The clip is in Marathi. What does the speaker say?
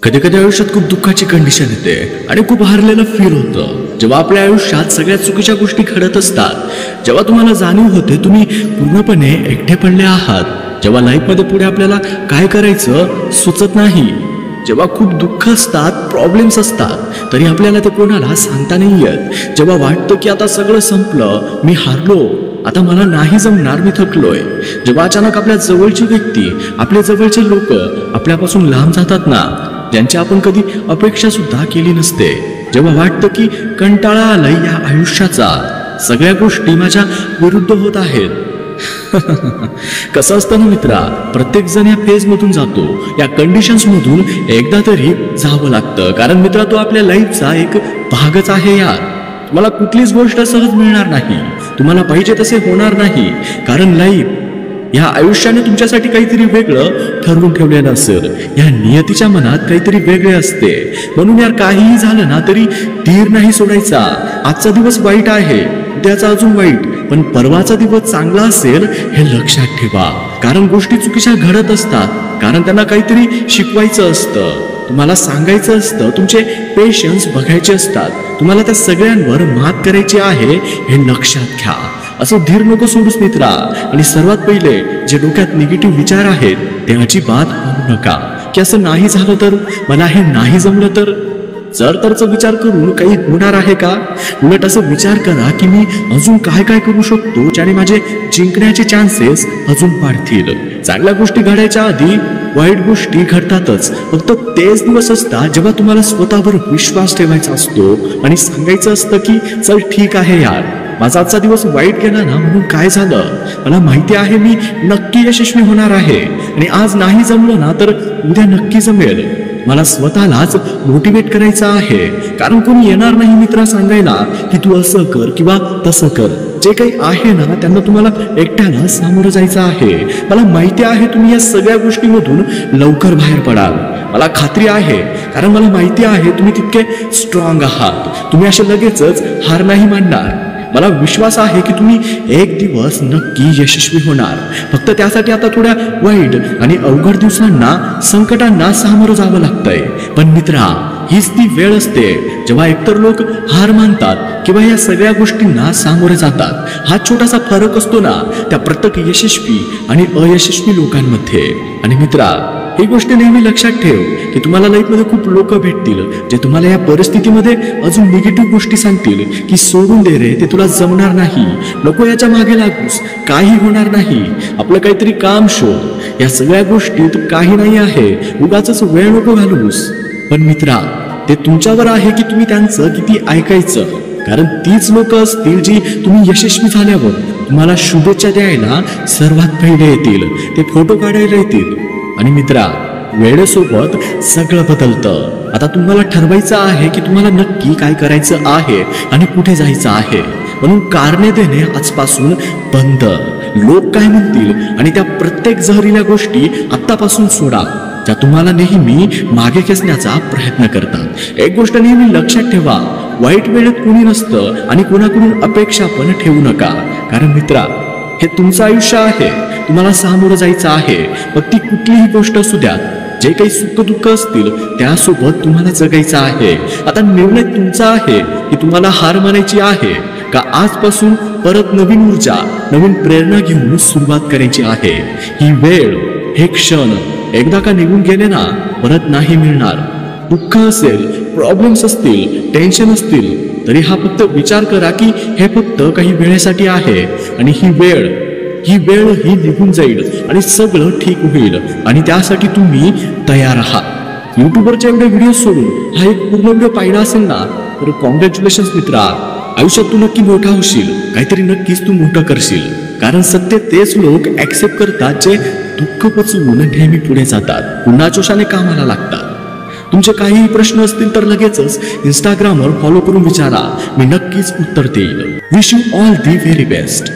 कधी कधी आयुष्यात खूप दुःखाची कंडिशन येते आणि खूप हारलेलं फील होतं. जेव्हा आपल्या आयुष्यात सगळ्यात चुकीच्या गोष्टी घडत असतात, जेव्हा तुम्हाला जाणीव होते तुम्ही पूर्णपणे एकटे पडले आहात, जेव्हा लाईफमध्ये पुढे आपल्याला काय करायचं सुचत नाही, जेव्हा खूप दुःख असतात, प्रॉब्लेम्स असतात, तरी आपल्याला ते कोणाला सांगता नाही येत, जेव्हा वाटतं की आता सगळं संपलं, मी हारलो, आता मला नाही जमणार, मी थकलोय, जेव्हा अचानक आपल्या जवळची व्यक्ती, आपले जवळचे लोक आपल्यापासून लांब जातात ना, ज्यांची आपण कधी अपेक्षा सुद्धा केली नसते, जेव्हा वाटतं की कंटाळा आलाय या आयुष्याचा, सगळ्या गोष्टी माझ्या विरुद्ध होत आहेत. कसं असतं ना मित्रा, प्रत्येक जण या फेज मधून जातो, या कंडिशन्स मधून एकदा तरी जावं लागतं, कारण मित्रा तो आपल्या लाईफचा एक भागच आहे यार. तुम्हाला कुठलीच गोष्ट सहज मिळणार नाही, तुम्हाला पाहिजे तसे होणार नाही, कारण लाईफ या आयुष्याने तुमच्यासाठी काहीतरी वेगळं ठरवून ठेवलेलं असेल, या नियतीच्या मनात काहीतरी वेगळे असते. म्हणून यार काहीही झालं ना तरी धीर नाही सोडायचा. आजचा दिवस वाईट आहे, उद्याचा अजून वाईट, पण परवाचा दिवस चांगला असेल हे लक्षात ठेवा, कारण गोष्टी चुकीच्या घडत असतात, कारण त्यांना काहीतरी शिकवायचं असतं, तुम्हाला सांगायचं असतं, तुमचे पेशन्स बघायचे असतात, तुम्हाला त्या सगळ्यांवर मात करायची आहे हे लक्षात घ्या. असं धीर नको सोडूस मित्रा. आणि सर्वात पहिले जे डोक्यात निगेटिव्ह विचार आहेत ते अजिबात आणू नका, की असं नाही झालं तर, मला हे नाही जमलं तर, जर तरचा विचार करून काही होणार आहे का? उलट असं विचार करा की मी अजून काय काय करू शकतो ज्याने माझे जिंकण्याचे चान्सेस अजून वाढतील. चांगल्या गोष्टी घडायच्या आधी वाईट गोष्टी घडतातच. फक्त तेच दिवस असतात जेव्हा तुम्हाला स्वतःवर विश्वास ठेवायचा असतो आणि सांगायचं असतं की चल ठीक आहे यार, माझा आजचा दिवस वाईट गेला ना, म्हणून काय झालं, मला माहिती आहे मी नक्की यशस्वी होणार आहे, आणि आज नाही जमलं ना तर उद्या नक्की जमेल. मला स्वतःलाच मोटिवेट करायचं आहे, कारण कोणी येणार नाही मित्रा सांगायला की तू असं कर किंवा तसं कर. जे काही आहे ना त्यांना तुम्हाला एकट्याला सामोरं जायचं आहे. मला माहिती आहे तुम्ही या सगळ्या गोष्टीमधून लवकर बाहेर पडाल, मला खात्री आहे, कारण मला माहिती आहे तुम्ही तितके स्ट्रॉंग आहात, तुम्ही असे लगेचच हार नाही मानणार. मला विश्वास आहे की तुम्ही एक दिवस नक्की यशस्वी होणार. फक्त त्यासाठी आता थोड्या वाईट आणि अवघड दिवसांना, संकटांना सामोरं जावं लागतंय. पण मित्रा, हीच ती वेळ असते जेव्हा एकतर लोक हार मानतात किंवा या सगळ्या गोष्टींना सामोरे जातात. हा छोटासा फरक असतो ना त्या प्रत्येक यशस्वी आणि अयशस्वी लोकांमध्ये. आणि मित्रा, ही गोष्ट नेहमी लक्षात ठेव की तुम्हाला लाईफमध्ये खूप लोक भेटतील जे तुम्हाला या परिस्थितीमध्ये अजून निगेटिव्ह गोष्टी सांगतील की सोडून दे रे, ते तुला जमणार नाही, नको याच्या मागे लागूस, काही होणार नाही, आपलं काहीतरी काम शोध, या सगळ्या गोष्टीत काही नाही आहे, उगाचच वेळ नको घालूस. पण मित्रा, ते तुमच्यावर आहे की तुम्ही त्यांचं किती ऐकायचं, कारण तीच लोक असतील जी तुम्ही यशस्वी झाल्यावर तुम्हाला शुभेच्छा द्यायला सर्वात पहिले येतील, ते फोटो काढायला येतील. आणि मित्रा, वेळेसोबत सगळं बदलतं. आता तुम्हाला ठरवायचं आहे की तुम्हाला नक्की काय करायचं आहे आणि कुठे जायचं आहे. म्हणून कारणे देणे आजपासून बंद. लोक काय म्हणतील आणि त्या प्रत्येक जहरील्या गोष्टी आत्तापासून सोडा ज्या तुम्हाला नेहमी मागे खेचण्याचा प्रयत्न करतात. एक गोष्ट नेहमी लक्षात ठेवा, वाईट वेळेत कोणी नसतं आणि कोणाकडून अपेक्षा पण ठेवू नका, कारण मित्रा, हे तुमचं आयुष्य आहे, तुम्हाला सामोरं जायचं आहे. मग ती कुठलीही गोष्ट असू द्या, जे काही सुख दुःख असतील त्यासोबत तुम्हाला जगायचं आहे. आता निर्णय तुमचा आहे की तुम्हाला हार मानायची आहे का आजपासून परत नवीन ऊर्जा, नवीन प्रेरणा घेऊन सुरुवात करायची आहे. ही वेळ, हे क्षण एकदा का निघून गेले ना परत नाही मिळणार. दुःख असेल, प्रॉब्लेम्स असतील, टेन्शन असतील, तरी हा फक्त विचार करा की हे फक्त काही वेळेसाठी आहे, आणि ही वेळ ही निघून जाईल आणि सगळं ठीक होईल. आणि त्यासाठी तुम्ही तयार आहात. युट्यूबवरचे एवढे व्हिडिओ सोडून हा एक पूर्ण व्हिडिओ पाहिला असेल ना तर कॉंग्रॅच्युलेशन्स मित्रा. आयुष्यात तू नक्की मोठा होशील, काहीतरी नक्कीच तू मोठं करशील, कारण सत्य तेच लोक ऍक्सेप्ट करतात जे दुःख पचवून नेहमी पुढे जातात, पुन्हा जोशाने कामाला लागतात. तुमचे काहीही प्रश्न असतील तर लगेचच इंस्टाग्रामवर फॉलो करून विचारा, मी नक्कीच उत्तर देईल. Wish you all the very best.